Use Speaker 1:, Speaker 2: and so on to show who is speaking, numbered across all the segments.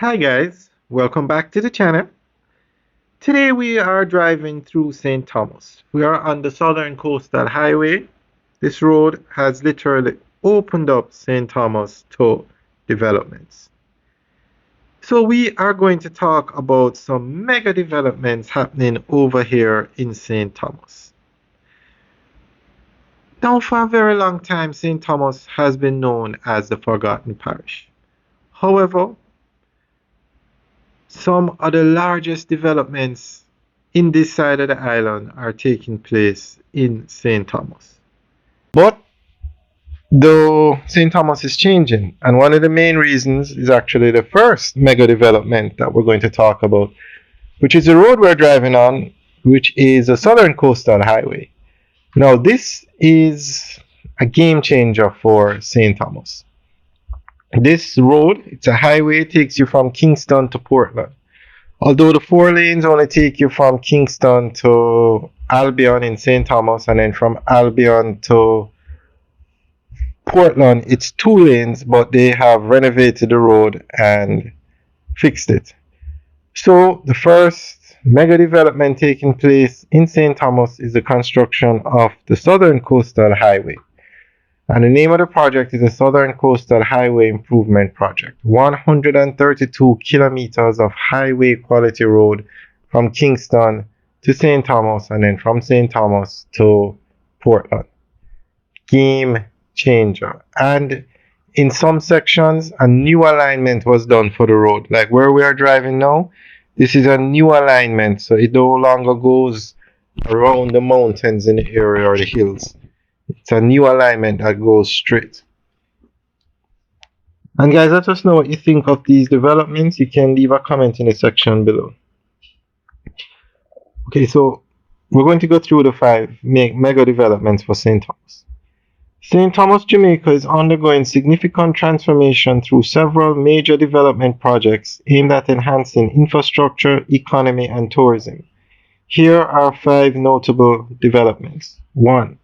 Speaker 1: Hi guys, welcome back to the channel. Today we are driving through St. Thomas. We are on the Southern Coastal Highway. This road has literally opened up St. Thomas to developments. So we are going to talk about some mega developments happening over here in St. Thomas. Now for a very long time St. Thomas has been known as the Forgotten Parish. However, some of the largest developments in this side of the island are taking place in St. Thomas. But though St. Thomas is changing, and one of the main reasons is actually the first mega development that we're going to talk about, which is the road we're driving on, which is a Southern Coastal Highway. Now, this is a game changer for St. Thomas. This road, it's a highway, takes you from Kingston to Portland. Although the four lanes only take you from Kingston to Albion in St. Thomas, and then from Albion to Portland, it's two lanes, but they have renovated the road and fixed it. So the first mega development taking place in St. Thomas is the construction of the Southern Coastal Highway. And the name of the project is the Southern Coastal Highway Improvement Project. 132 kilometers of highway quality road from Kingston to St. Thomas, and then from St. Thomas to Portland. Game changer. And in some sections, a new alignment was done for the road. Like where we are driving now, this is a new alignment, so it no longer goes around the mountains in the area or the hills. It's a new alignment that goes straight. And guys, let us know what you think of these developments. You can leave a comment in the section below. Okay, so we're going to go through the five mega developments for St. Thomas. St. Thomas, Jamaica is undergoing significant transformation through several major development projects aimed at enhancing infrastructure, economy, and tourism. Here are five notable developments. 1.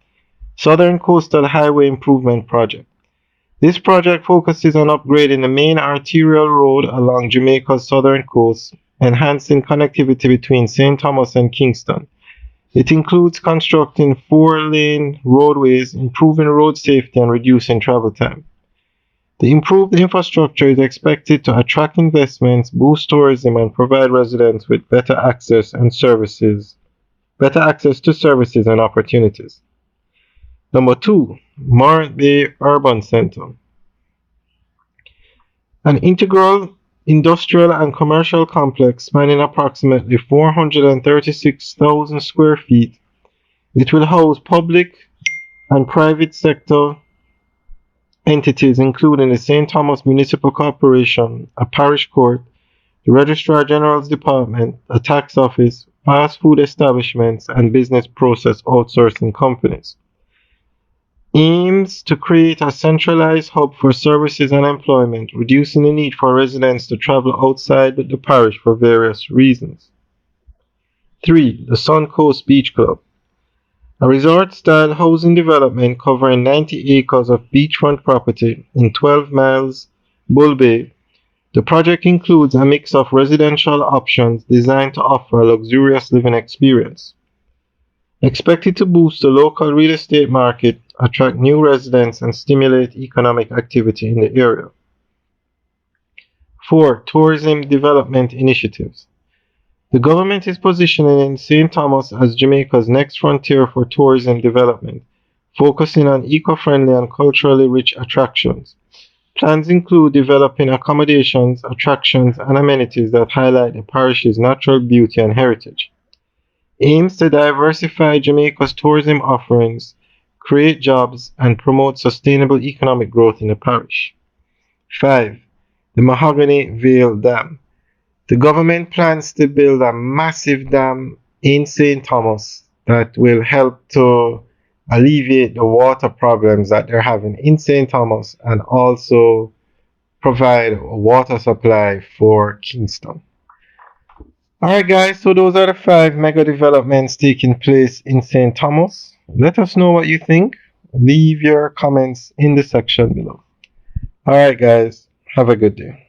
Speaker 1: Southern Coastal Highway Improvement Project. This project focuses on upgrading the main arterial road along Jamaica's southern coast, enhancing connectivity between St. Thomas and Kingston. It includes constructing 4-lane roadways, improving road safety, and reducing travel time. The improved infrastructure is expected to attract investments, boost tourism, and provide residents with better access to services and opportunities. Number 2, Morant Bay Urban Center. An integral industrial and commercial complex spanning approximately 436,000 square feet. It will house public and private sector entities including the St. Thomas Municipal Corporation, a parish court, the Registrar General's Department, a tax office, fast food establishments, and business process outsourcing companies. Aims to create a centralized hub for services and employment, reducing the need for residents to travel outside the parish for various reasons. 3. The Sun Coast Beach Club. A resort-style housing development covering 90 acres of beachfront property in 12 miles Bull Bay. The project includes a mix of residential options designed to offer a luxurious living experience. Expected to boost the local real estate market, attract new residents, and stimulate economic activity in the area. 4. Tourism development initiatives. The government is positioning St. Thomas as Jamaica's next frontier for tourism development, focusing on eco-friendly and culturally rich attractions. Plans include developing accommodations, attractions, and amenities that highlight the parish's natural beauty and heritage. Aims to diversify Jamaica's tourism offerings, create jobs, and promote sustainable economic growth in the parish. 5. The Mahogany Vale Dam. The government plans to build a massive dam in St. Thomas that will help to alleviate the water problems that they're having in St. Thomas and also provide a water supply for Kingston. Alright guys, so those are the 5 mega developments taking place in St. Thomas. Let us know what you think. Leave your comments in the section below. Alright guys, have a good day.